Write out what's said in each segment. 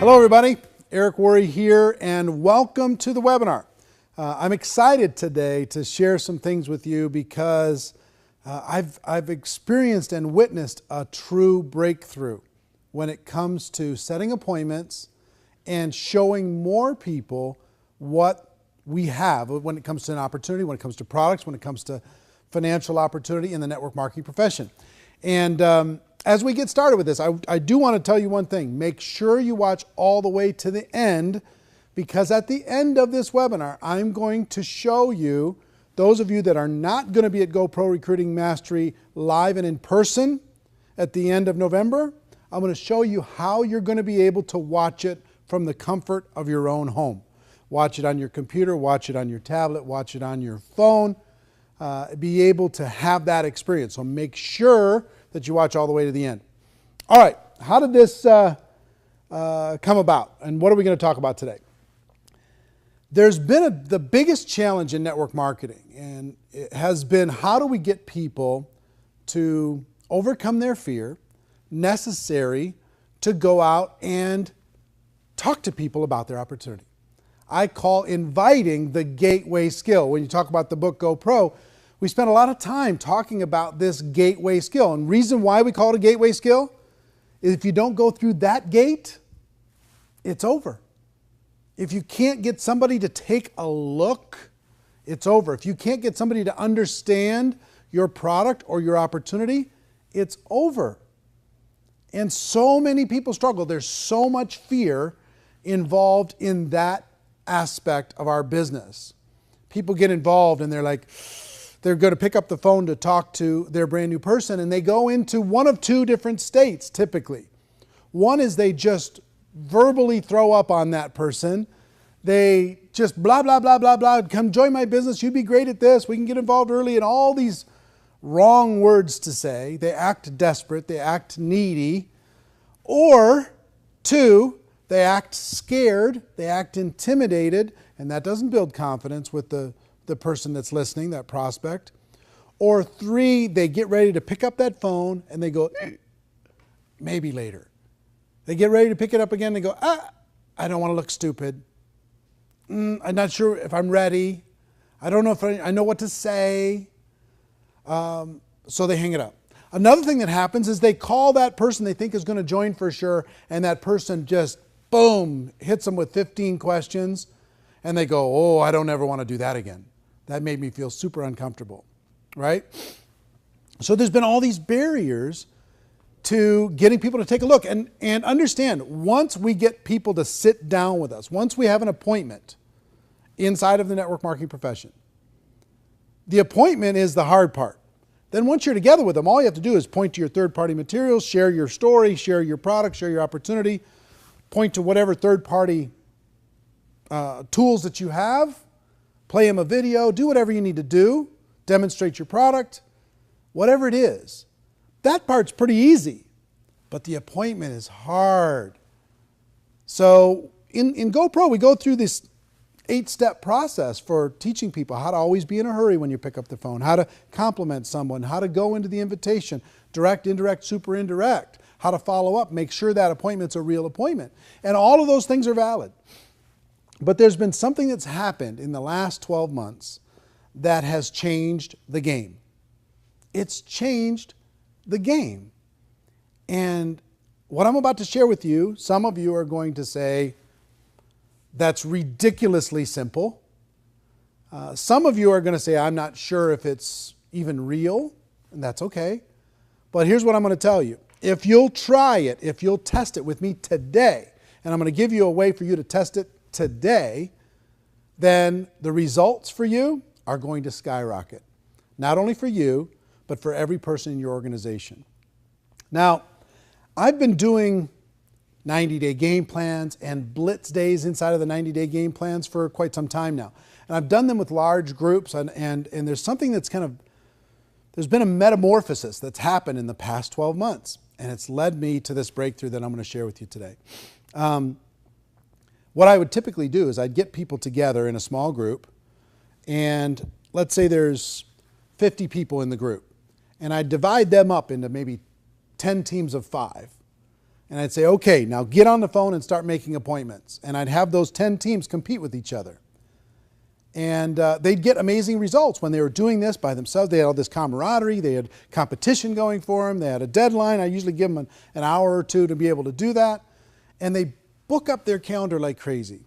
Hello everybody, Eric Worre here, and welcome to the webinar. I'm excited today to share some things with you because I've experienced and witnessed a true breakthrough when it comes to setting appointments and showing more people what we have when it comes to an opportunity, when it comes to products, when it comes to financial opportunity in the network marketing profession. And as we get started with this, I do want to tell you one thing. Make sure you watch all the way to the end, because at the end of this webinar, I'm going to show you, those of you that are not going to be at GoPro Recruiting Mastery live and in person at the end of November, I'm going to show you how you're going to be able to watch it from the comfort of your own home. Watch it on your computer, watch it on your tablet, watch it on your phone, be able to have that experience. So make sure that you watch all the way to the end. All right, how did this come about, and what are we going to talk about today? There's been the biggest challenge in network marketing, and it has been, how do we get people to overcome their fear necessary to go out and talk to people about their opportunity. I call inviting the gateway skill. When you talk about the book GoPro, we spent a lot of time talking about this gateway skill. And the reason why we call it a gateway skill is if you don't go through that gate, it's over. If you can't get somebody to take a look, it's over. If you can't get somebody to understand your product or your opportunity, it's over. And so many people struggle. There's so much fear involved in that aspect of our business. People get involved and they're like, they're going to pick up the phone to talk to their brand new person, and they go into one of two different states typically. One is they just verbally throw up on that person. They just blah, blah, blah, blah, blah. Come join my business. You'd be great at this. We can get involved early, and all these wrong words to say. They act desperate. They act needy. Or two, they act scared. They act intimidated, and that doesn't build confidence with the person that's listening, that prospect. Or three, they get ready to pick up that phone and they go, maybe later. They get ready to pick it up again and they go, I don't want to look stupid. I'm not sure if I'm ready. I don't know if I know what to say. So they hang it up. Another thing that happens is they call that person they think is going to join for sure, and that person just, boom, hits them with 15 questions, and they go, oh, I don't ever want to do that again. That made me feel super uncomfortable, right? So there's been all these barriers to getting people to take a look. And understand, once we get people to sit down with us, once we have an appointment inside of the network marketing profession, the appointment is the hard part. Then once you're together with them, all you have to do is point to your third-party materials, share your story, share your product, share your opportunity, point to whatever third-party tools that you have, play them a video, do whatever you need to do, demonstrate your product, whatever it is. That part's pretty easy, but the appointment is hard. So in GoPro, we go through this 8-step process for teaching people how to always be in a hurry when you pick up the phone, how to compliment someone, how to go into the invitation, direct, indirect, super indirect, how to follow up, make sure that appointment's a real appointment. And all of those things are valid. But there's been something that's happened in the last 12 months that has changed the game. It's changed the game. And what I'm about to share with you, some of you are going to say, that's ridiculously simple. Some of you are going to say, I'm not sure if it's even real, and that's okay. But here's what I'm going to tell you. If you'll try it, if you'll test it with me today, and I'm going to give you a way for you to test it today, then the results for you are going to skyrocket. Not only for you, but for every person in your organization. Now, I've been doing 90-day game plans and blitz days inside of the 90-day game plans for quite some time now. And I've done them with large groups, and there's something that's there's been a metamorphosis that's happened in the past 12 months, and it's led me to this breakthrough that I'm going to share with you today. What I would typically do is I'd get people together in a small group, and let's say there's 50 people in the group, and I'd divide them up into maybe 10 teams of 5. And I'd say, okay, now get on the phone and start making appointments. And I'd have those 10 teams compete with each other. And they'd get amazing results when they were doing this by themselves. They had all this camaraderie. They had competition going for them. They had a deadline. I usually give them an hour or two to be able to do that. And they book up their calendar like crazy.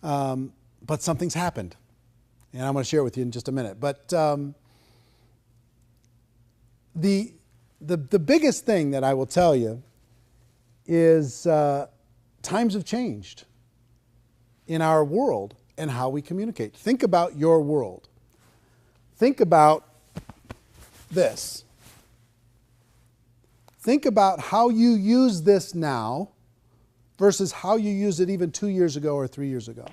But something's happened. And I'm going to share it with you in just a minute. But the biggest thing that I will tell you is times have changed in our world and how we communicate. Think about your world. Think about this. Think about how you use this now versus how you used it even 2 years ago or 3 years ago.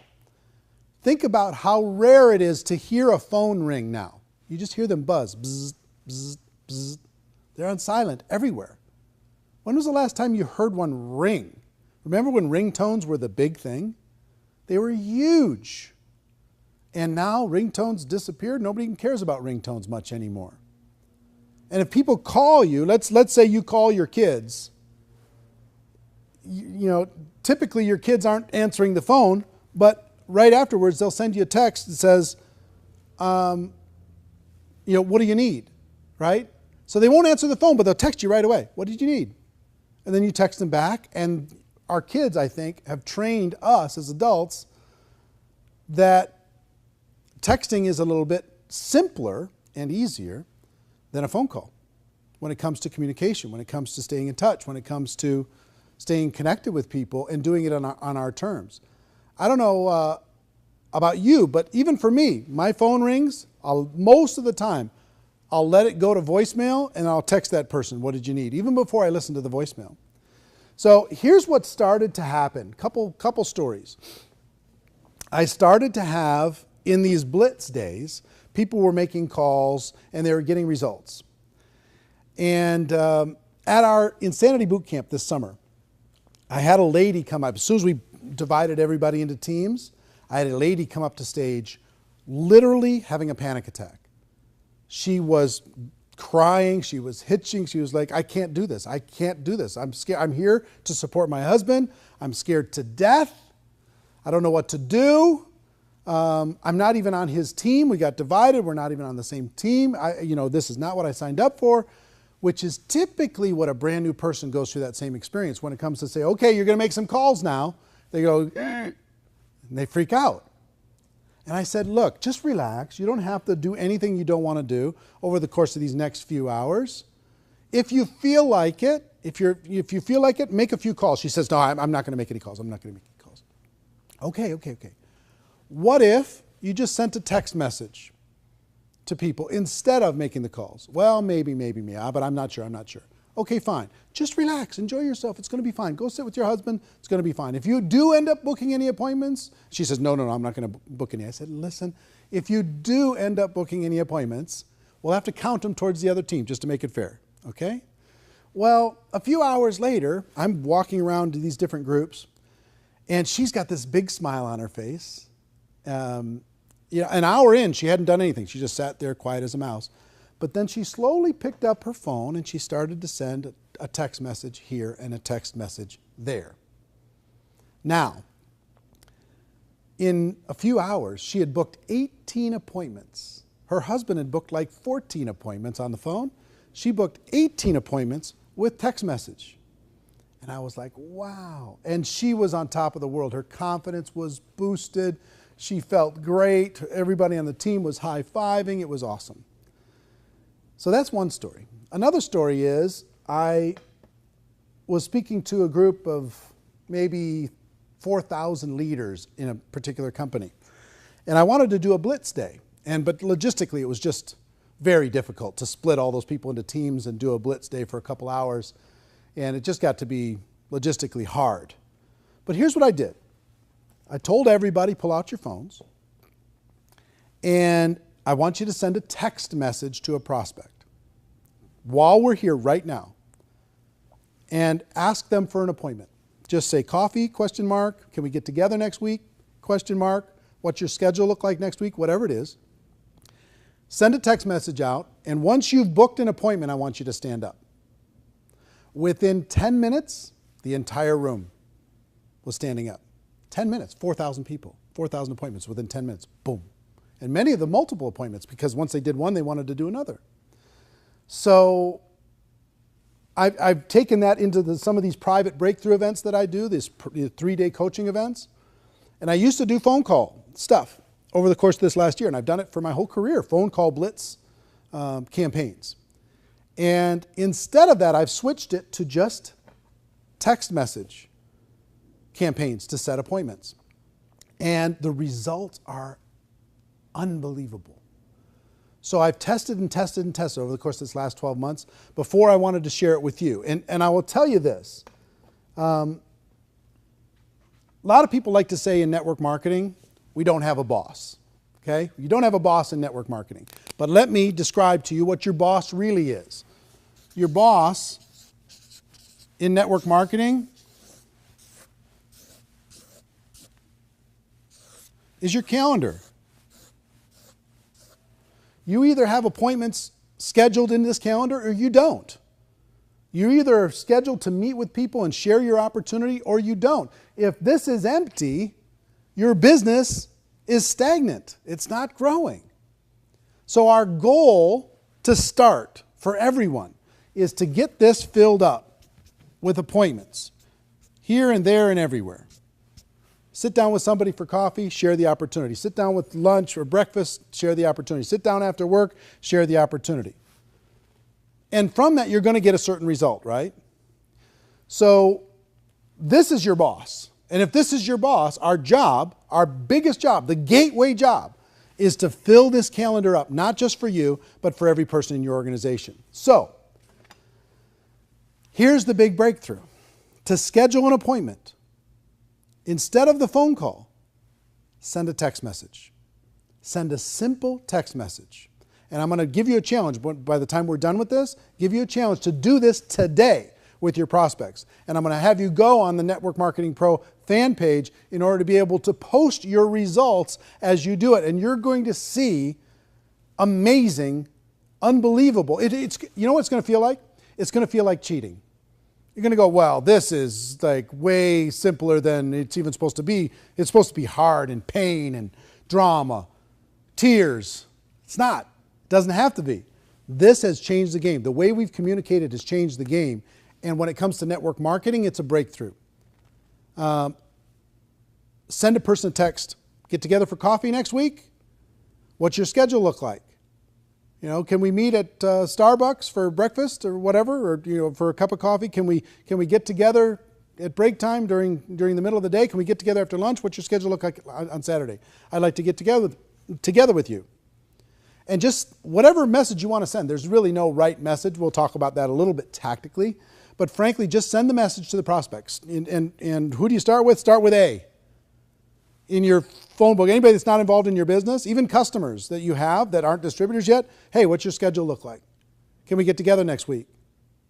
Think about how rare it is to hear a phone ring now. You just hear them buzz. Bzz, bzz, bzz. They're on silent everywhere. When was the last time you heard one ring? Remember when ringtones were the big thing? They were huge. And now ringtones disappeared. Nobody even cares about ringtones much anymore. And if people call you, let's say you call your kids, you know, typically your kids aren't answering the phone, but right afterwards they'll send you a text that says, you know, what do you need, right? So they won't answer the phone, but they'll text you right away. What did you need? And then you text them back. And our kids, I think, have trained us as adults that texting is a little bit simpler and easier than a phone call when it comes to communication, when it comes to staying in touch, when it comes to staying connected with people and doing it on our terms. I don't know about you, but even for me, my phone rings, most of the time, I'll let it go to voicemail and I'll text that person, what did you need? Even before I listen to the voicemail. So here's what started to happen. Couple stories. I started to have, in these blitz days, people were making calls and they were getting results. And at our Insanity Boot Camp this summer, I had a lady come up. As soon as we divided everybody into teams, I had a lady come up to stage literally having a panic attack. She was crying, she was hitching, she was like, I can't do this, I can't do this. I'm scared. I'm here to support my husband. I'm scared to death. I don't know what to do. I'm not even on his team. We got divided. We're not even on the same team. This is not what I signed up for, which is typically what a brand new person goes through that same experience when it comes to say, okay, you're going to make some calls now. They go, and they freak out. And I said, look, just relax. You don't have to do anything you don't want to do over the course of these next few hours. If you feel like it, if you feel like it, make a few calls. She says, no, I'm not going to make any calls. I'm not going to make any calls. Okay. What if you just sent a text message to people instead of making the calls? Well, maybe, but I'm not sure. Okay, fine. Just relax. Enjoy yourself. It's going to be fine. Go sit with your husband. It's going to be fine. If you do end up booking any appointments, she says, no, I'm not going to book any. I said, listen, if you do end up booking any appointments, we'll have to count them towards the other team just to make it fair, okay? Well, a few hours later, I'm walking around to these different groups, and she's got this big smile on her face. An hour in, she hadn't done anything. She just sat there quiet as a mouse. But then she slowly picked up her phone and she started to send a text message here and a text message there. Now, in a few hours, she had booked 18 appointments. Her husband had booked like 14 appointments on the phone. She booked 18 appointments with text message. And I was like, wow. And she was on top of the world. Her confidence was boosted. She felt great. Everybody on the team was high-fiving. It was awesome. So that's one story. Another story is I was speaking to a group of maybe 4,000 leaders in a particular company. And I wanted to do a blitz day. But logistically, it was just very difficult to split all those people into teams and do a blitz day for a couple hours. And it just got to be logistically hard. But here's what I did. I told everybody, pull out your phones. And I want you to send a text message to a prospect while we're here right now and ask them for an appointment. Just say coffee, ? Can we get together next week? ? What's your schedule look like next week? Whatever it is. Send a text message out, and once you've booked an appointment, I want you to stand up. Within 10 minutes, The entire room was standing up. 10 minutes, 4,000 people, 4,000 appointments within 10 minutes, boom. And many of them multiple appointments, because once they did one, they wanted to do another. So I've taken that into some of these private breakthrough events that I do, these 3-day coaching events. And I used to do phone call stuff over the course of this last year, and I've done it for my whole career, phone call blitz campaigns. And instead of that, I've switched it to just text message campaigns to set appointments. And the results are unbelievable. So I've tested and tested and tested over the course of this last 12 months before I wanted to share it with you. And I will tell you this. A lot of people like to say in network marketing, we don't have a boss. Okay? You don't have a boss in network marketing. But let me describe to you what your boss really is. Your boss in network marketing is your calendar. You either have appointments scheduled in this calendar or you don't. You either are scheduled to meet with people and share your opportunity or you don't. If this is empty, your business is stagnant. It's not growing. So our goal to start for everyone is to get this filled up with appointments here and there and everywhere. Sit down with somebody for coffee, share the opportunity. Sit down with lunch or breakfast, share the opportunity. Sit down after work, share the opportunity. And from that, you're going to get a certain result, right? So this is your boss. And if this is your boss, our job, our biggest job, the gateway job, is to fill this calendar up, not just for you, but for every person in your organization. So here's the big breakthrough. To schedule an appointment, instead of the phone call, send a text message. Send a simple text message. And I'm going to give you a challenge. By the time we're done with this, give you a challenge to do this today with your prospects. And I'm going to have you go on the Network Marketing Pro fan page in order to be able to post your results as you do it. And you're going to see amazing, unbelievable. You know what it's going to feel like? It's going to feel like cheating. You're going to go, well, this is like way simpler than it's even supposed to be. It's supposed to be hard and pain and drama, tears. It's not. It doesn't have to be. This has changed the game. The way we've communicated has changed the game. And when it comes to network marketing, it's a breakthrough. Send a person a text. Get together for coffee next week? What's your schedule look like? You know, can we meet at Starbucks for breakfast or whatever, or for a cup of coffee? Can we get together at break time during the middle of the day? Can we get together after lunch? What's your schedule look like on Saturday? I'd like to get together with you. And just whatever message you want to send. There's really no right message. We'll talk about that a little bit tactically. But frankly, just send the message to the prospects. And who do you start with? Start with A. In your phone book, anybody that's not involved in your business, even customers that you have that aren't distributors yet, hey, what's your schedule look like? Can we get together next week?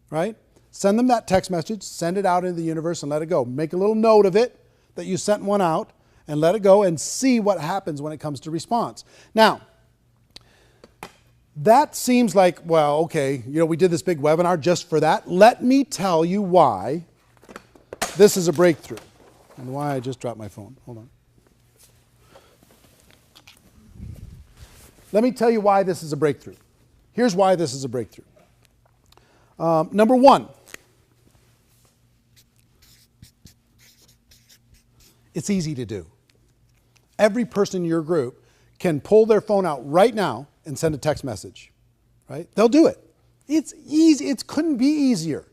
Right? Send them that text message, send it out into the universe and let it go. Make a little note of it that you sent one out and let it go and see what happens when it comes to response. Now, that seems like, well, okay, we did this big webinar just for that. Let me tell you why this is a breakthrough and why I just dropped my phone. Hold on. Let me tell you why this is a breakthrough. Here's why this is a breakthrough. Number one, it's easy to do. Every person in your group can pull their phone out right now and send a text message, right? They'll do it. It's easy. It couldn't be easier.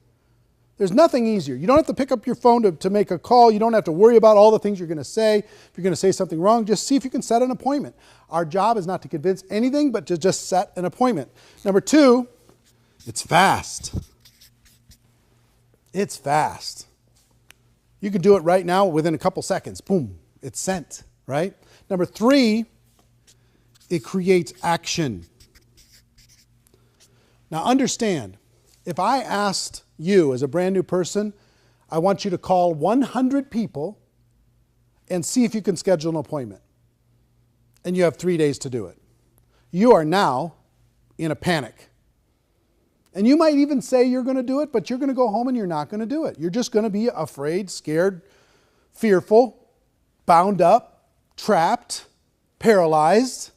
There's nothing easier. You don't have to pick up your phone to make a call. You don't have to worry about all the things you're going to say. If you're going to say something wrong, just see if you can set an appointment. Our job is not to convince anything, but to just set an appointment. Number two, it's fast. It's fast. You can do it right now within a couple seconds. Boom, it's sent, right? Number three, it creates action. Now understand, if I asked you as a brand new person, I want you to call 100 people and see if you can schedule an appointment. And you have 3 days to do it. You are now in a panic. And you might even say you're going to do it, but you're going to go home and you're not going to do it. You're just going to be afraid, scared, fearful, bound up, trapped, paralyzed.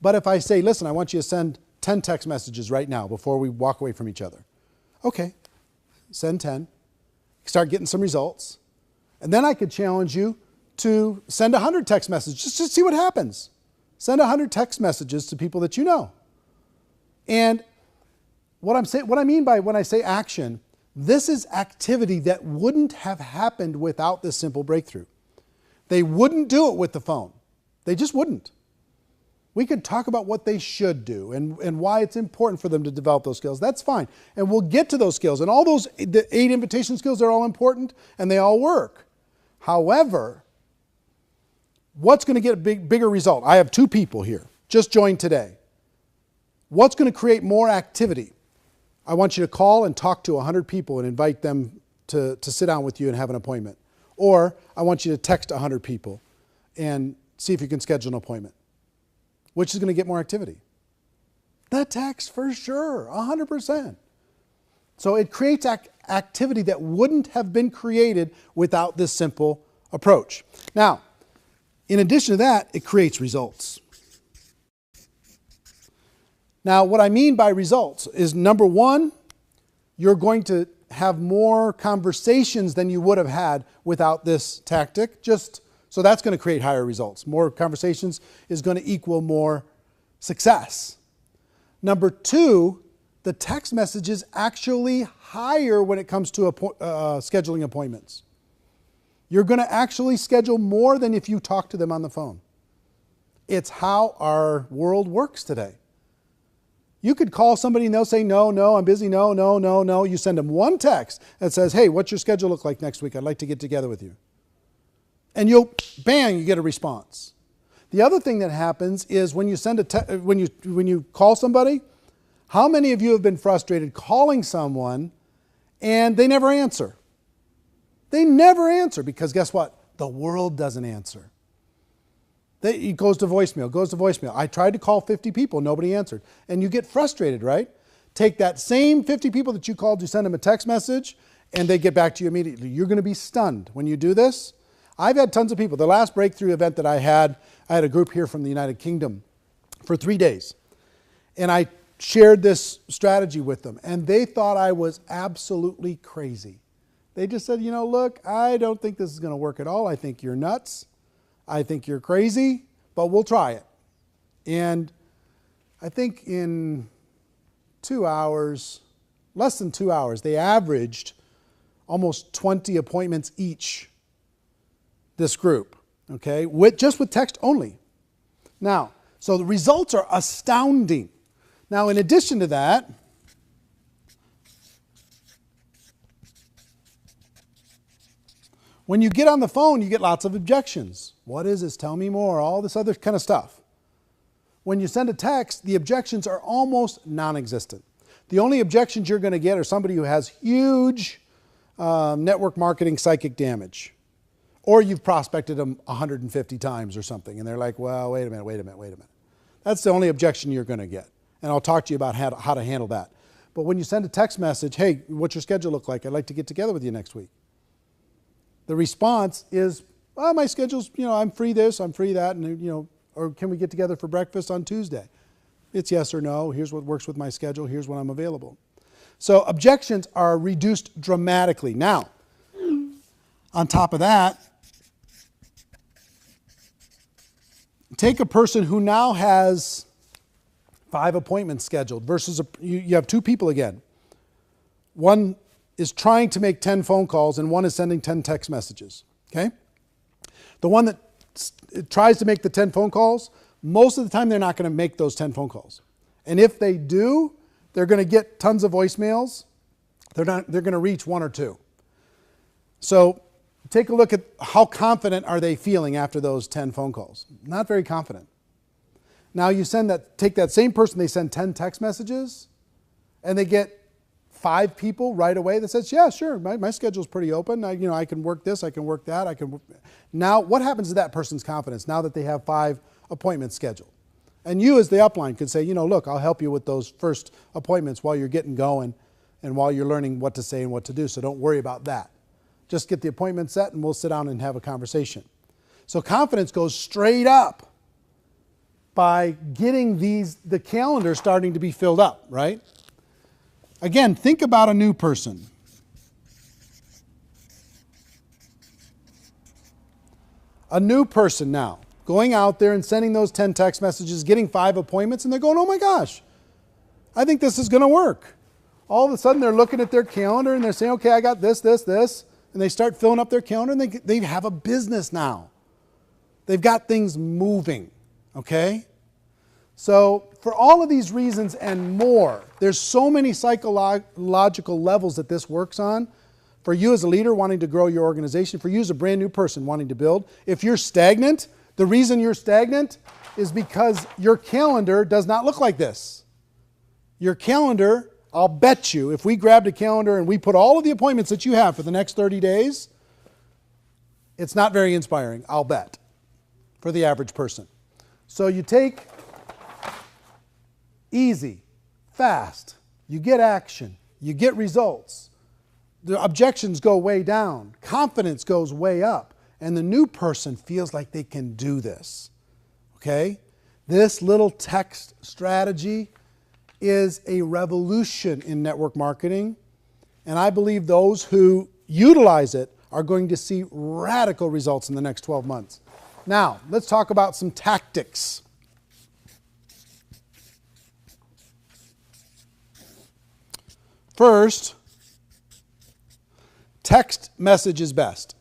But if I say, listen, I want you to send 10 text messages right now before we walk away from each other. Okay, send 10. Start getting some results. And then I could challenge you to send 100 text messages just to see what happens. Send 100 text messages to people that you know. And what I mean by when I say action, this is activity that wouldn't have happened without this simple breakthrough. They wouldn't do it with the phone. They just wouldn't. We could talk about what they should do and why it's important for them to develop those skills. That's fine. And we'll get to those skills. And all those, the 8 invitation skills, are all important and they all work. However, what's going to get a bigger result? I have 2 people here, just joined today. What's going to create more activity? I want you to call and talk to 100 people and invite them to sit down with you and have an appointment. Or I want you to text 100 people and see if you can schedule an appointment. Which is going to get more activity? The text, for sure, 100%. So it creates activity that wouldn't have been created without this simple approach. Now, in addition to that, it creates results. Now, what I mean by results is, number one, you're going to have more conversations than you would have had without this tactic. So that's going to create higher results. More conversations is going to equal more success. Number 2, the text message is actually higher when it comes to scheduling appointments. You're going to actually schedule more than if you talk to them on the phone. It's how our world works today. You could call somebody and they'll say, no, I'm busy, no. You send them one text that says, hey, what's your schedule look like next week? I'd like to get together with you. And bang, you get a response. The other thing that happens is when you when you call somebody, how many of you have been frustrated calling someone and they never answer? They never answer because guess what? The world doesn't answer. It goes to voicemail. I tried to call 50 people, nobody answered. And you get frustrated, right? Take that same 50 people that you called, you send them a text message, and they get back to you immediately. You're going to be stunned when you do this. I've had tons of people. The last breakthrough event that I had a group here from the United Kingdom for 3 days. And I shared this strategy with them. And they thought I was absolutely crazy. They just said, look, I don't think this is going to work at all. I think you're nuts. I think you're crazy, but we'll try it. And I think in 2 hours, less than 2 hours, they averaged almost 20 appointments each. This group, okay, just with text only. Now, so the results are astounding. Now, in addition to that, when you get on the phone, you get lots of objections. What is this? Tell me more. All this other kind of stuff. When you send a text, the objections are almost non-existent. The only objections you're going to get are somebody who has huge network marketing psychic damage. Or you've prospected them 150 times or something, and they're like, well, wait a minute. That's the only objection you're going to get. And I'll talk to you about how to handle that. But when you send a text message, hey, what's your schedule look like? I'd like to get together with you next week. The response is, well, my schedule's, I'm free this, I'm free that, and, or can we get together for breakfast on Tuesday? It's yes or no. Here's what works with my schedule. Here's when I'm available. So objections are reduced dramatically. Now, on top of that, take a person who now has 5 appointments scheduled versus you have 2 people again. One is trying to make 10 phone calls and one is sending 10 text messages. Okay? The one that tries to make the 10 phone calls, most of the time they're not going to make those 10 phone calls. And if they do, they're going to get tons of voicemails. They're going to reach 1 or 2. So take a look at how confident are they feeling after those 10 phone calls. Not very confident. Now you take that same person, they send 10 text messages, and they get 5 people right away that says, yeah, sure, my schedule's pretty open. I can work this, I can work that. Now, what happens to that person's confidence now that they have 5 appointments scheduled? And you as the upline could say, look, I'll help you with those first appointments while you're getting going and while you're learning what to say and what to do. So don't worry about that. Just get the appointment set and we'll sit down and have a conversation. So confidence goes straight up by getting the calendar starting to be filled up, right? Again, think about a new person. A new person now, going out there and sending those 10 text messages, getting 5 appointments, and they're going, oh my gosh, I think this is going to work. All of a sudden, they're looking at their calendar and they're saying, okay, I got this, this, this. And they start filling up their calendar and they have a business now. They've got things moving, okay? So for all of these reasons and more, there's so many psychological levels that this works on. For you as a leader wanting to grow your organization, for you as a brand new person wanting to build. If you're stagnant, the reason you're stagnant is because your calendar does not look like this. Your calendar, I'll bet you, if we grabbed a calendar and we put all of the appointments that you have for the next 30 days, it's not very inspiring, I'll bet, for the average person. So you take easy, fast, you get action, you get results. The objections go way down, confidence goes way up, and the new person feels like they can do this. Okay? This little text strategy is a revolution in network marketing, and I believe those who utilize it are going to see radical results in the next 12 months. Now, let's talk about some tactics. First, text message is best.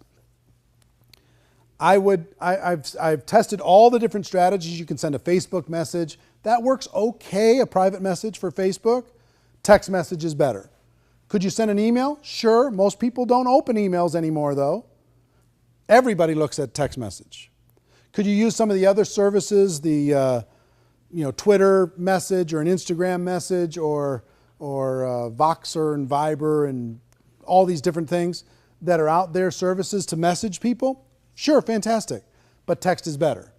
I've tested all the different strategies. You can send a Facebook message. That works okay, a private message for Facebook. Text message is better. Could you send an email? Sure. Most people don't open emails anymore, though. Everybody looks at text message. Could you use some of the other services, the Twitter message or an Instagram message or Voxer and Viber and all these different things that are out there, services to message people? Sure, fantastic. But text is better.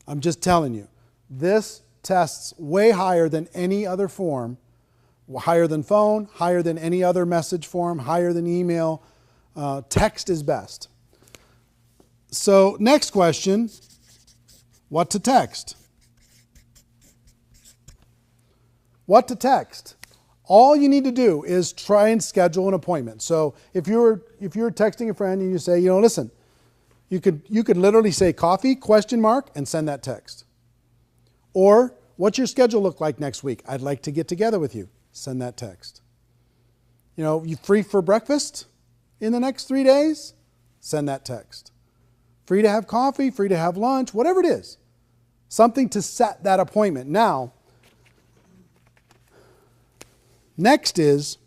I'm just telling you. This tests way higher than any other form, higher than phone, higher than any other message form, higher than email. Text is best. So next question, what to text? What to text? All you need to do is try and schedule an appointment. So if you're texting a friend and you say, listen, you could literally say coffee, ? And send that text. Or what's your schedule look like next week? I'd like to get together with you. Send that text. You free for breakfast in the next 3 days? Send that text. Free to have coffee, free to have lunch, whatever it is. Something to set that appointment. Now, next is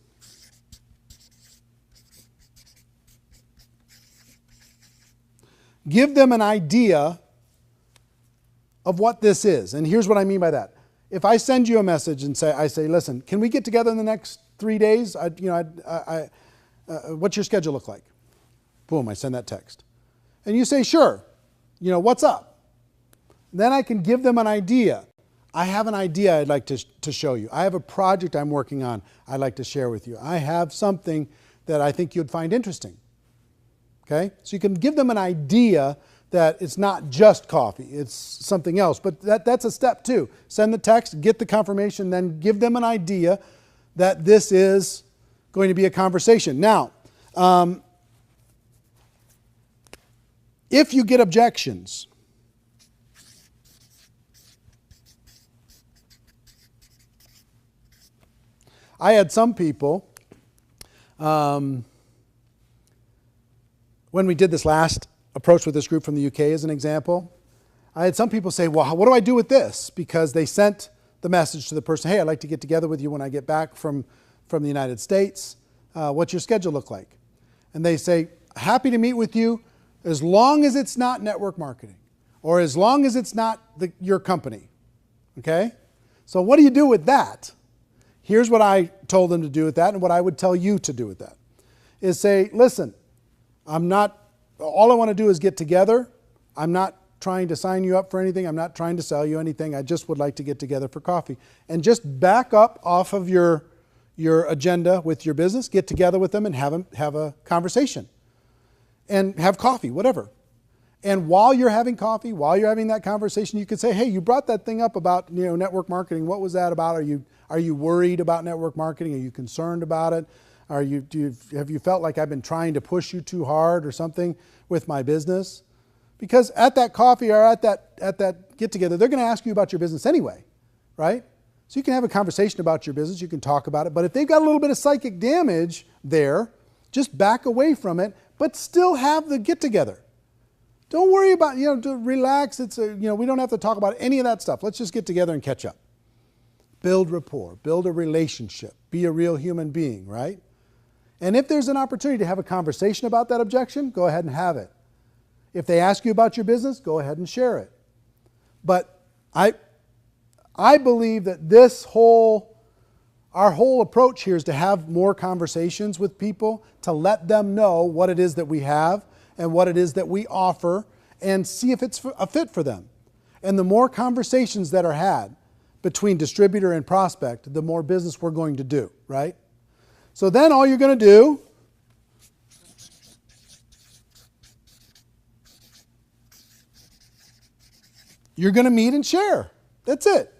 give them an idea of what this is. And here's what I mean by that. If I send you a message and I say, listen, can we get together in the next 3 days? What's your schedule look like? Boom, I send that text. And you say, sure, what's up? Then I can give them an idea. I have an idea I'd like to show you. I have a project I'm working on I'd like to share with you. I have something that I think you'd find interesting. Okay? So you can give them an idea that it's not just coffee, it's something else. But that's a step too. Send the text, get the confirmation, then give them an idea that this is going to be a conversation. Now, if you get objections, I had some people, when we did this last approach with this group from the UK as an example, I had some people say, well, what do I do with this? Because they sent the message to the person, hey, I'd like to get together with you when I get back from the United States. What's your schedule look like? And they say, happy to meet with you as long as it's not network marketing or as long as it's not your company. Okay? So what do you do with that? Here's what I told them to do with that and what I would tell you to do with that. Is say, listen, all I want to do is get together. I'm not trying to sign you up for anything. I'm not trying to sell you anything. I just would like to get together for coffee. And just back up off of your agenda with your business, get together with them and have a conversation. And have coffee, whatever. And while you're having coffee, while you're having that conversation, you could say, hey, you brought that thing up about network marketing. What was that about? Are you worried about network marketing? Are you concerned about it? Have you felt like I've been trying to push you too hard or something with my business? Because at that coffee or at that get together, they're going to ask you about your business anyway, right? So you can have a conversation about your business, you can talk about it, but if they've got a little bit of psychic damage there, just back away from it, but still have the get together. Don't worry about, to relax. We don't have to talk about any of that stuff. Let's just get together and catch up. Build rapport, build a relationship, be a real human being, right? And if there's an opportunity to have a conversation about that objection, go ahead and have it. If they ask you about your business, go ahead and share it. But I believe that our whole approach here is to have more conversations with people, to let them know what it is that we have and what it is that we offer, and see if it's a fit for them. And the more conversations that are had between distributor and prospect, the more business we're going to do, right? So then all you're going to do you're going to meet and share. That's it.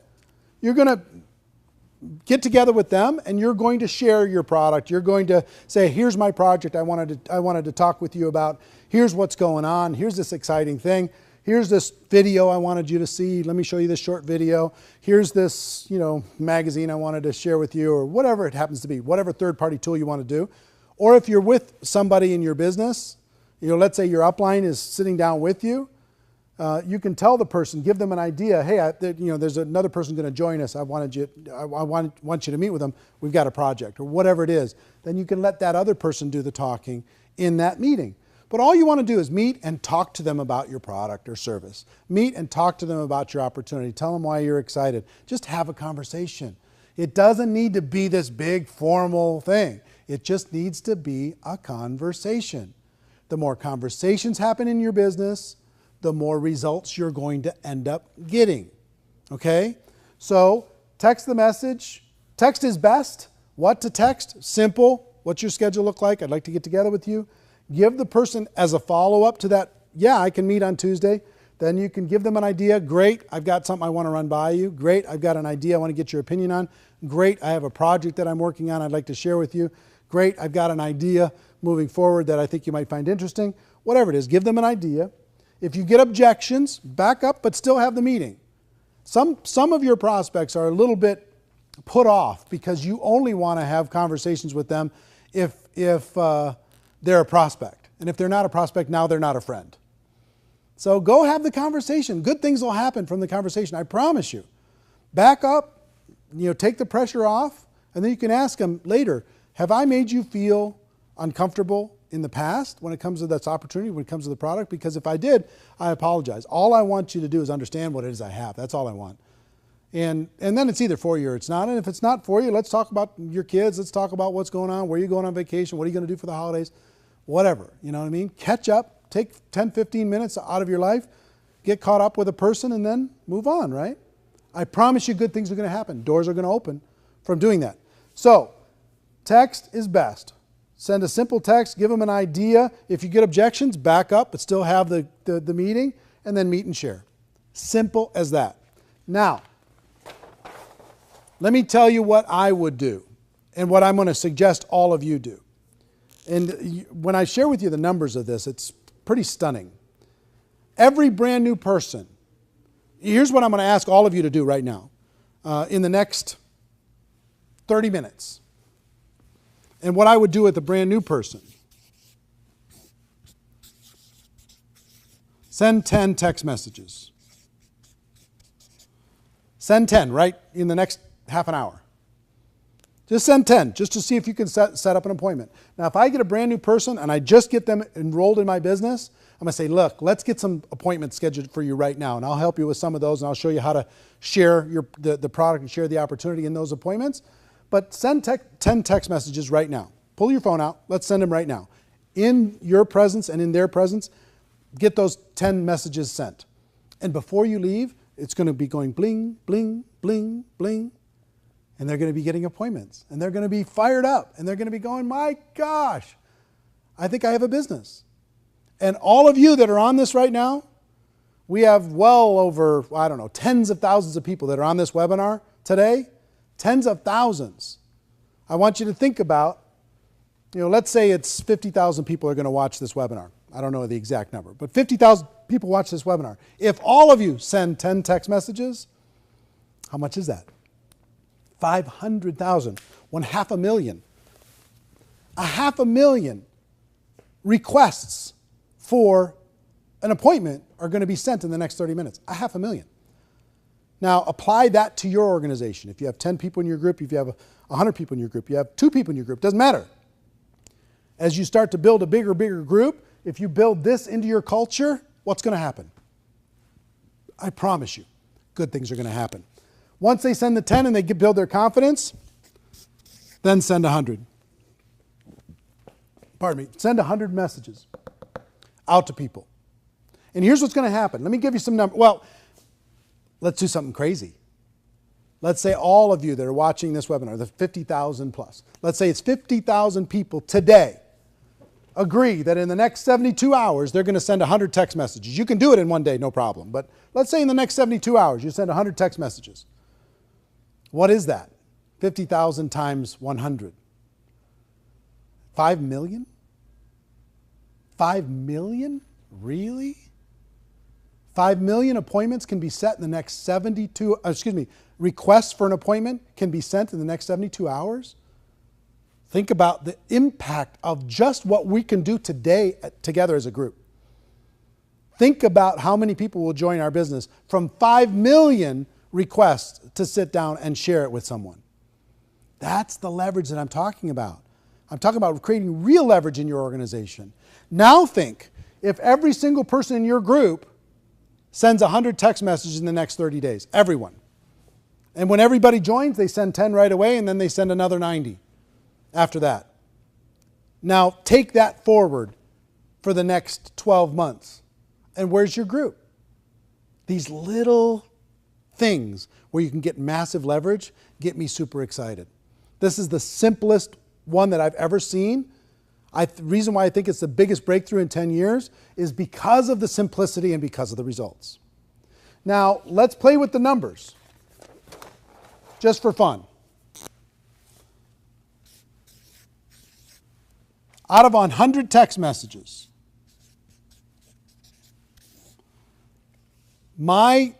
You're going to get together with them and you're going to share your product. You're going to say, here's my project I wanted to talk with you about. Here's what's going on. Here's this exciting thing. Here's this video I wanted you to see. Let me show you this short video. Here's this, magazine I wanted to share with you, or whatever it happens to be, whatever third-party tool you want to do. Or if you're with somebody in your business, let's say your upline is sitting down with you, you can tell the person, give them an idea. Hey, there's another person going to join us. I want you to meet with them. We've got a project, or whatever it is. Then you can let that other person do the talking in that meeting. But all you want to do is meet and talk to them about your product or service. Meet and talk to them about your opportunity. Tell them why you're excited. Just have a conversation. It doesn't need to be this big formal thing. It just needs to be a conversation. The more conversations happen in your business, the more results you're going to end up getting. Okay? So text the message. Text is best. What to text? Simple. What's your schedule look like? I'd like to get together with you. Give the person as a follow-up to that, yeah, I can meet on Tuesday. Then you can give them an idea. Great, I've got something I want to run by you. Great, I've got an idea I want to get your opinion on. Great, I have a project that I'm working on I'd like to share with you. Great, I've got an idea moving forward that I think you might find interesting. Whatever it is, give them an idea. If you get objections, back up, but still have the meeting. Some of your prospects are a little bit put off because you only want to have conversations with them if they're a prospect. And if they're not a prospect, now they're not a friend. So go have the conversation. Good things will happen from the conversation, I promise you. Back up, take the pressure off, and then you can ask them later, have I made you feel uncomfortable in the past when it comes to this opportunity, when it comes to the product? Because if I did, I apologize. All I want you to do is understand what it is I have. That's all I want. And then it's either for you or it's not. And if it's not for you, let's talk about your kids. Let's talk about what's going on, where you're going on vacation, what are you going to do for the holidays, whatever. You know what I mean? Catch up, take 10, 15 minutes out of your life, get caught up with a person, and then move on, right? I promise you good things are going to happen. Doors are going to open from doing that. So text is best. Send a simple text, give them an idea. If you get objections, back up, but still have the meeting, and then meet and share. Simple as that. Now, let me tell you what I would do and what I'm going to suggest all of you do. And when I share with you the numbers of this, it's pretty stunning. Every brand new person, here's what I'm going to ask all of you to do right now in the next 30 minutes. And what I would do with a brand new person. Send 10 text messages. Send 10 right in the next half an hour. Just send 10 just to see if you can set up an appointment. Now, if I get a brand new person and I just get them enrolled in my business, I'm going to say, look, let's get some appointments scheduled for you right now. And I'll help you with some of those, and I'll show you how to share the product and share the opportunity in those appointments. But send 10 text messages right now. Pull your phone out. Let's send them right now. In your presence and in their presence, get those 10 messages sent. And before you leave, it's going to be going bling, bling, bling, bling. And they're going to be getting appointments. And they're going to be fired up. And they're going to be going, my gosh, I think I have a business. And all of you that are on this right now, we have well over, I don't know, tens of thousands of people that are on this webinar today. Tens of thousands. I want you to think about, let's say it's 50,000 people are going to watch this webinar. I don't know the exact number, but 50,000 people watch this webinar. If all of you send 10 text messages, how much is that? 500,000. 500,000. 500,000 requests for an appointment are going to be sent in the next 30 minutes. 500,000. Now, apply that to your organization. If you have 10 people in your group, if you have 100 people in your group, you have 2 people in your group, doesn't matter. As you start to build a bigger group, if you build this into your culture, what's going to happen? I promise you, good things are going to happen. Once they send the 10 and they build their confidence, then send 100. Pardon me, send 100 messages out to people. And here's what's going to happen. Let me give you some numbers. Well, let's do something crazy. Let's say all of you that are watching this webinar, the 50,000 plus, let's say it's 50,000 people today agree that in the next 72 hours, they're going to send 100 text messages. You can do it in one day, no problem. But let's say in the next 72 hours, you send 100 text messages. What is that? 50,000 times 100. 5 million? 5 million? Really? 5 million appointments can be set in the next 72, requests for an appointment can be sent in the next 72 hours? Think about the impact of just what we can do today together as a group. Think about how many people will join our business from 5 million requests to sit down and share it with someone. That's the leverage that I'm talking about. I'm talking about creating real leverage in your organization. Now think, if every single person in your group sends 100 text messages in the next 30 days, everyone. And when everybody joins, they send 10 right away, and then they send another 90 after that. Now take that forward for the next 12 months. And where's your group? These little things where you can get massive leverage get me super excited. This is the simplest one that I've ever seen. The reason why I think it's the biggest breakthrough in 10 years is because of the simplicity and because of the results. Now, let's play with the numbers, just for fun. Out of 100 text messages, my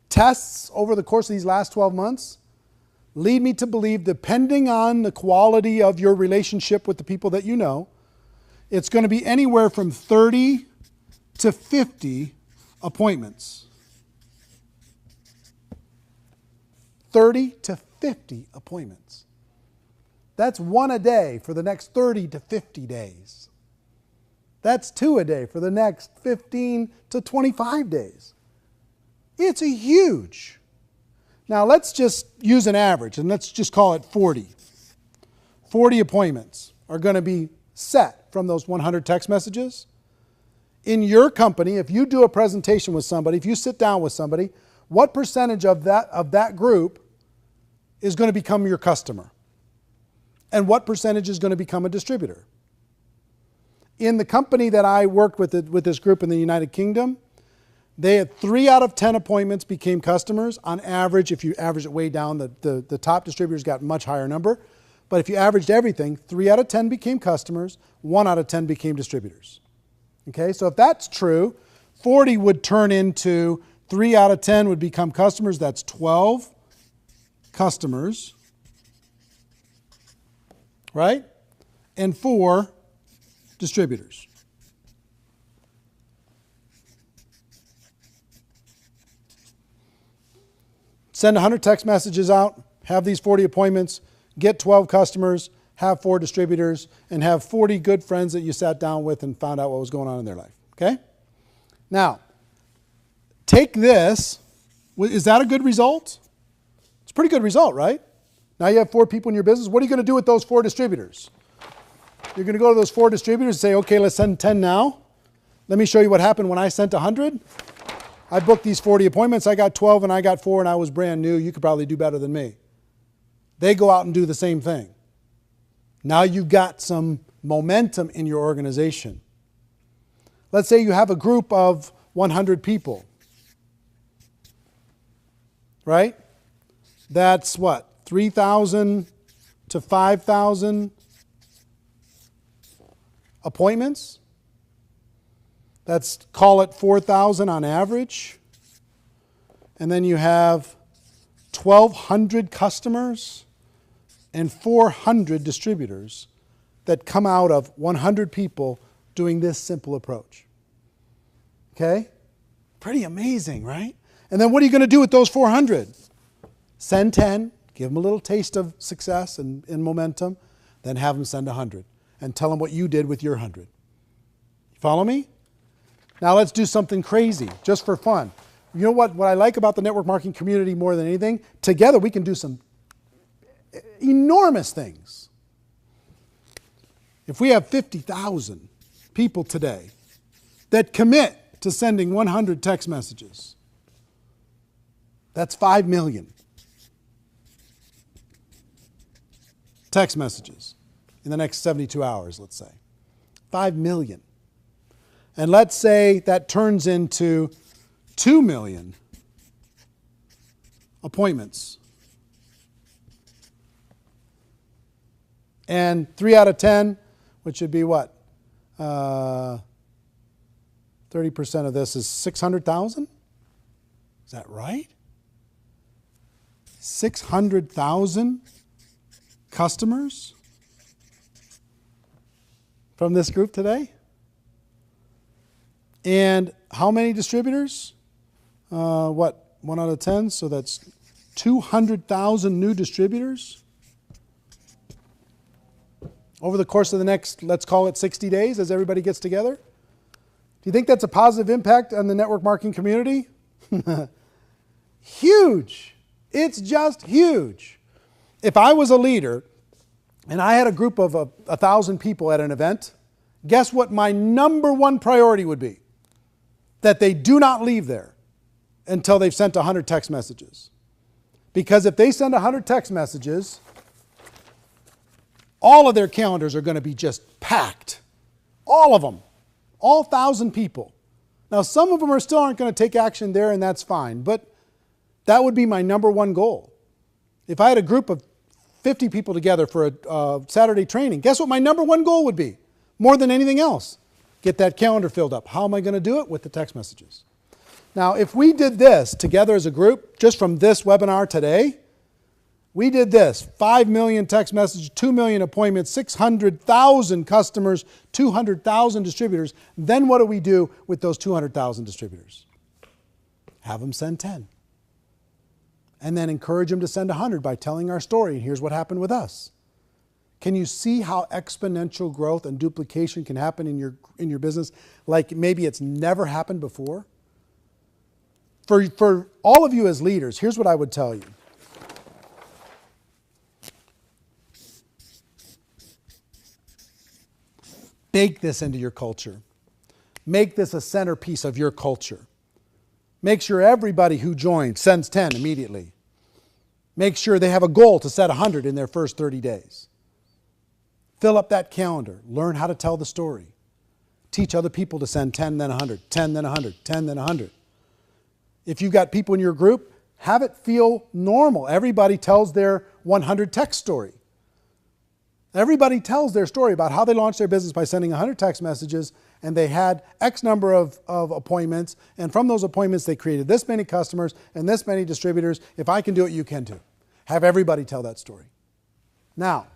tests over the course of these last 12 months lead me to believe, depending on the quality of your relationship with the people that you know, it's going to be anywhere from 30 to 50 appointments. 30 to 50 appointments. That's 1 a day for the next 30 to 50 days. That's 2 a day for the next 15 to 25 days. It's a huge. Now let's just use an average and let's just call it 40. 40 appointments are going to be set from those 100 text messages. In your company, if you do a presentation with somebody, if you sit down with somebody, what percentage of that group is going to become your customer? And what percentage is going to become a distributor? In the company that I worked with this group in the United Kingdom, they had 3 out of 10 appointments became customers. On average, if you average it way down, the top distributors got a much higher number. But if you averaged everything, 3 out of 10 became customers, 1 out of 10 became distributors. Okay, so if that's true, 40 would turn into 3 out of 10 would become customers. That's 12 customers, right? And 4 distributors. Send 100 text messages out, have these 40 appointments, get 12 customers, have 4 distributors, and have 40 good friends that you sat down with and found out what was going on in their life. Okay? Now, take this. Is that a good result? It's a pretty good result, right? Now you have 4 people in your business. What are you going to do with those 4 distributors? You're going to go to those 4 distributors and say, okay, let's send 10 now. Let me show you what happened when I sent 100. I booked these 40 appointments. I got 12 and I got 4 and I was brand new. You could probably do better than me. They go out and do the same thing. Now you've got some momentum in your organization. Let's say you have a group of 100 people. Right? That's what? 3,000 to 5,000 appointments. Let's call it 4,000 on average. And then you have 1,200 customers and 400 distributors that come out of 100 people doing this simple approach. Okay? Pretty amazing, right? And then what are you going to do with those 400? Send 10, give them a little taste of success and momentum, then have them send 100 and tell them what you did with your 100. You follow me? Now let's do something crazy, just for fun. You know what I like about the network marketing community more than anything? Together we can do some enormous things. If we have 50,000 people today that commit to sending 100 text messages, that's 5 million text messages in the next 72 hours, let's say. 5 million. And let's say that turns into 2 million appointments. And 3 out of 10, which would be what? 30% of this is 600,000? Is that right? 600,000 customers from this group today? And how many distributors? 1 out of 10, so that's 200,000 new distributors over the course of the next, let's call it 60 days as everybody gets together. Do you think that's a positive impact on the network marketing community? Huge. It's just huge. If I was a leader and I had a group of 1,000 people at an event, guess what my number one priority would be? That they do not leave there until they've sent 100 text messages. Because if they send 100 text messages, all of their calendars are going to be just packed. All of them. All 1,000 people. Now, some of them still aren't going to take action there, and that's fine. But that would be my number one goal. If I had a group of 50 people together for a Saturday training, guess what my number one goal would be? More than anything else. Get that calendar filled up. How am I going to do it? With the text messages. Now, if we did this together as a group, just from this webinar today, we did this, 5 million text messages, 2 million appointments, 600,000 customers, 200,000 distributors. Then what do we do with those 200,000 distributors? Have them send 10. And then encourage them to send 100 by telling our story. And here's what happened with us. Can you see how exponential growth and duplication can happen in your business like maybe it's never happened before? For all of you as leaders, here's what I would tell you. Bake this into your culture. Make this a centerpiece of your culture. Make sure everybody who joins sends 10 immediately. Make sure they have a goal to set 100 in their first 30 days. Fill up that calendar. Learn how to tell the story. Teach other people to send 10, then 100, 10, then 100, 10, then 100. If you've got people in your group, have it feel normal. Everybody tells their 100 text story. Everybody tells their story about how they launched their business by sending 100 text messages, and they had X number of appointments, and from those appointments they created this many customers and this many distributors. If I can do it, you can too. Have everybody tell that story. Now,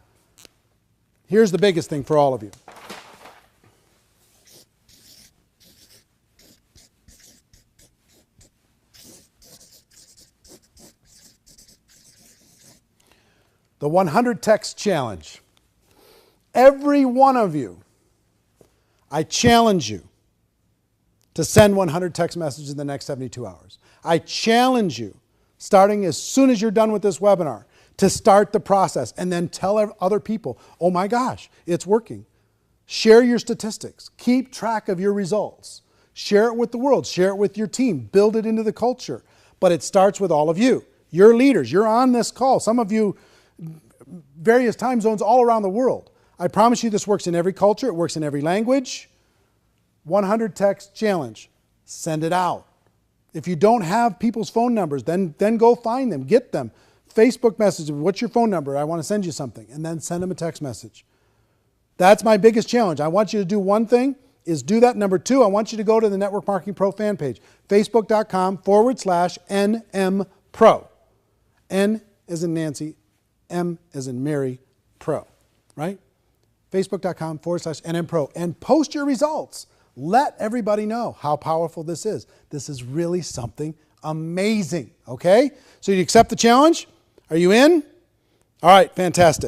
here's the biggest thing for all of you. The 100 text challenge. Every one of you, I challenge you to send 100 text messages in the next 72 hours. I challenge you, starting as soon as you're done with this webinar, to start the process and then tell other people, oh my gosh, it's working. Share your statistics. Keep track of your results. Share it with the world. Share it with your team. Build it into the culture. But it starts with all of you. You're leaders. You're on this call. Some of you, various time zones all around the world. I promise you this works in every culture. It works in every language. 100 text challenge. Send it out. If you don't have people's phone numbers, then go find them. Get them. Facebook message. What's your phone number? I want to send you something. And then send them a text message. That's my biggest challenge. I want you to do one thing, is do that. Number two, I want you to go to the Network Marketing Pro fan page, facebook.com/NM Pro. N as in Nancy, M as in Mary, Pro, right? Facebook.com/NM Pro. And post your results. Let everybody know how powerful this is. This is really something amazing, okay? So you accept the challenge? Are you in? All right, fantastic.